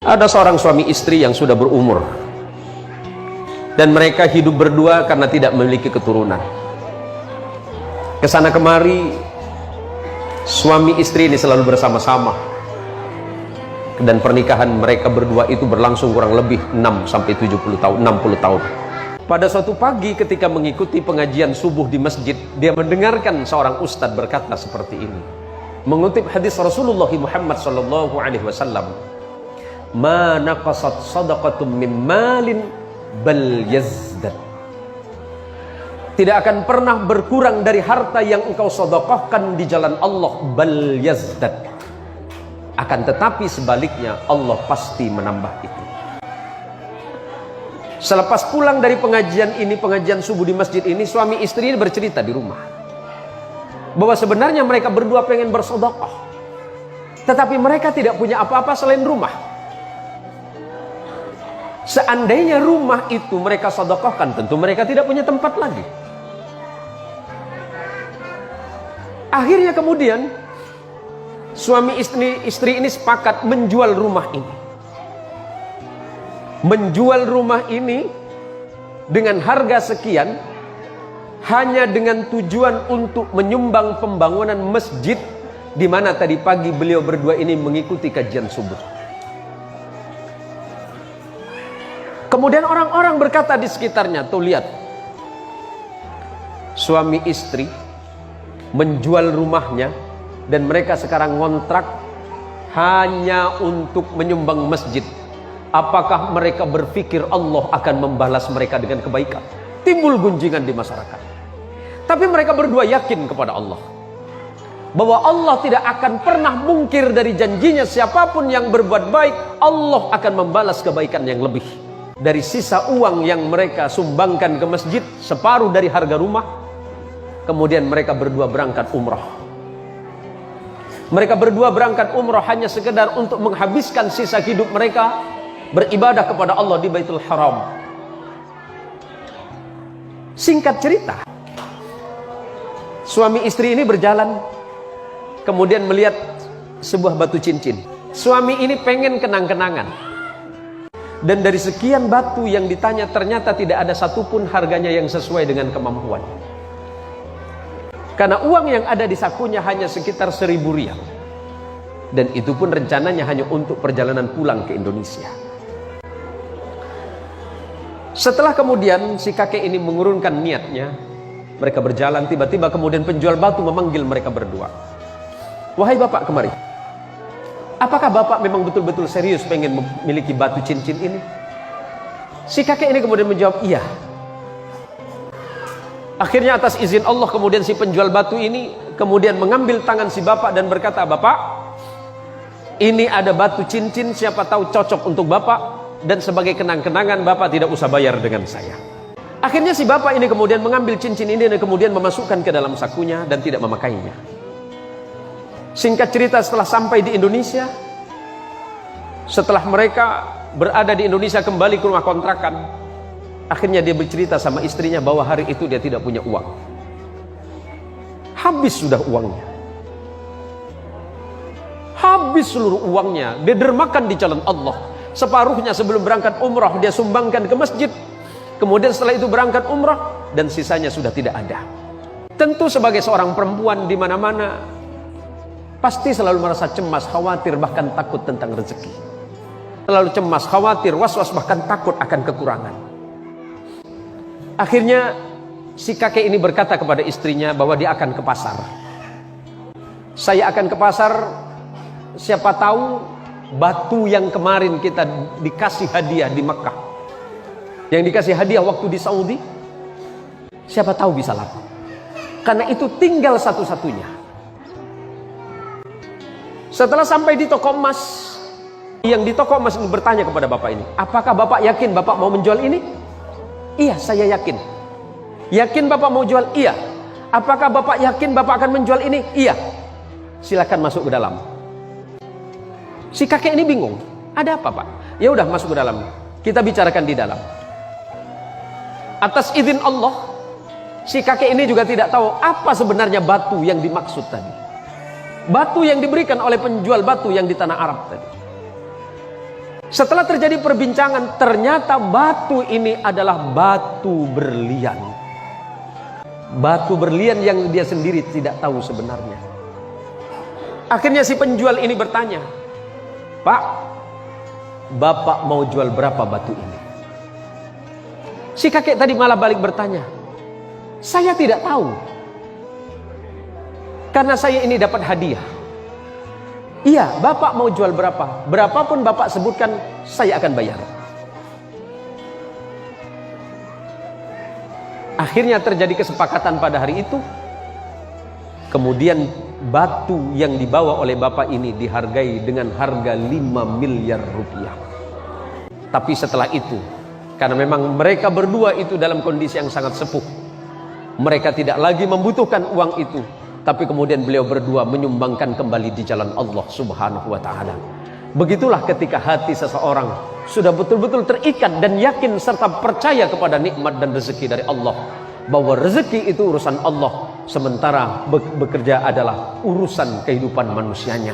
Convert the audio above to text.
Ada seorang suami istri yang sudah berumur dan mereka hidup berdua karena tidak memiliki keturunan. Kesana kemari suami istri ini selalu bersama-sama, dan pernikahan mereka berdua itu berlangsung kurang lebih 6-70 tahun, 60 tahun. Pada suatu pagi ketika mengikuti pengajian subuh di masjid, dia mendengarkan seorang ustadz berkata seperti ini, mengutip hadis Rasulullah Muhammad SAW, "Ma naqasat sadaqatum min malin bal yazdad." Tidak akan pernah berkurang dari harta yang engkau sedekahkan di jalan Allah, bal yazdad. Akan tetapi sebaliknya Allah pasti menambah itu. Selepas pulang dari pengajian ini, pengajian subuh di masjid ini, suami istri ini bercerita di rumah bahwa sebenarnya mereka berdua pengen bersedekah, tetapi mereka tidak punya apa-apa selain rumah. Seandainya rumah itu mereka sedekahkan, tentu mereka tidak punya tempat lagi. Akhirnya kemudian suami istri ini sepakat menjual rumah ini. Menjual rumah ini dengan harga sekian, hanya dengan tujuan untuk menyumbang pembangunan masjid di mana tadi pagi beliau berdua ini mengikuti kajian subuh. Kemudian orang-orang berkata di sekitarnya, tuh lihat, suami istri menjual rumahnya dan mereka sekarang ngontrak hanya untuk menyumbang masjid. Apakah mereka berpikir Allah akan membalas mereka dengan kebaikan? Timbul gunjingan di masyarakat. Tapi mereka berdua yakin kepada Allah bahwa Allah tidak akan pernah mungkir dari janjinya. Siapapun yang berbuat baik, Allah akan membalas kebaikan yang lebih. Dari sisa uang yang mereka sumbangkan ke masjid, separuh dari harga rumah, kemudian mereka berdua berangkat umrah. Mereka berdua berangkat umrah hanya sekedar untuk menghabiskan sisa hidup mereka beribadah kepada Allah di Baitul Haram. Singkat cerita, suami istri ini berjalan, kemudian melihat sebuah batu cincin. Suami ini pengen kenang-kenangan, dan dari sekian batu yang ditanya ternyata tidak ada satupun harganya yang sesuai dengan kemampuan. Karena uang yang ada di sakunya hanya sekitar 1.000 rial, dan itu pun rencananya hanya untuk perjalanan pulang ke Indonesia. Setelah kemudian si kakek ini mengurungkan niatnya, mereka berjalan, tiba-tiba kemudian penjual batu memanggil mereka berdua. "Wahai bapak, kemari. Apakah bapak memang betul-betul serius pengen memiliki batu cincin ini?" Si kakek ini kemudian menjawab, "Iya." Akhirnya atas izin Allah kemudian si penjual batu ini kemudian mengambil tangan si bapak dan berkata, "Bapak, ini ada batu cincin, siapa tahu cocok untuk bapak, dan sebagai kenang-kenangan bapak tidak usah bayar dengan saya." Akhirnya si bapak ini kemudian mengambil cincin ini dan kemudian memasukkan ke dalam sakunya dan tidak memakainya. Singkat cerita, setelah sampai di Indonesia, setelah mereka berada di Indonesia kembali ke rumah kontrakan, akhirnya dia bercerita sama istrinya bahwa hari itu dia tidak punya uang. Habis sudah uangnya. Habis seluruh uangnya, dia dermakan di jalan Allah. Separuhnya sebelum berangkat umrah dia sumbangkan ke masjid. Kemudian setelah itu berangkat umrah dan sisanya sudah tidak ada. Tentu sebagai seorang perempuan di mana-mana pasti selalu merasa cemas, khawatir, bahkan takut tentang rezeki. Selalu cemas, khawatir, was-was, bahkan takut akan kekurangan. Akhirnya si kakek ini berkata kepada istrinya bahwa dia akan ke pasar. "Saya akan ke pasar, siapa tahu batu yang kemarin kita dikasih hadiah di Mekah, yang dikasih hadiah waktu di Saudi, siapa tahu bisa laku. Karena itu tinggal satu-satunya." Setelah sampai di toko emas, yang di toko emas ini bertanya kepada bapak ini, "Apakah bapak yakin bapak mau menjual ini?" "Iya, saya yakin." "Yakin bapak mau jual?" "Iya." "Apakah bapak yakin bapak akan menjual ini?" "Iya." "Silakan masuk ke dalam." Si kakek ini bingung, "Ada apa, Pak?" "Ya udah, masuk ke dalam, kita bicarakan di dalam." Atas izin Allah, si kakek ini juga tidak tahu apa sebenarnya batu yang dimaksud tadi. Batu yang diberikan oleh penjual batu yang di tanah Arab tadi. Setelah terjadi perbincangan, ternyata batu ini adalah batu berlian. Batu berlian yang dia sendiri tidak tahu sebenarnya. Akhirnya si penjual ini bertanya, "Pak, Bapak mau jual berapa batu ini?" Si kakek tadi malah balik bertanya, "Saya tidak tahu. Karena saya ini dapat hadiah. Iya, Bapak mau jual berapa? Berapapun Bapak sebutkan, saya akan bayar." Akhirnya terjadi kesepakatan pada hari itu. Kemudian batu yang dibawa oleh Bapak ini dihargai dengan harga 5 miliar rupiah. Tapi setelah itu, karena memang mereka berdua itu dalam kondisi yang sangat sepuh, mereka tidak lagi membutuhkan uang itu. Tapi kemudian beliau berdua menyumbangkan kembali di jalan Allah Subhanahu wa ta'ala. Begitulah ketika hati seseorang sudah betul-betul terikat dan yakin serta percaya kepada nikmat dan rezeki dari Allah, bahwa rezeki itu urusan Allah, sementara bekerja adalah urusan kehidupan manusianya.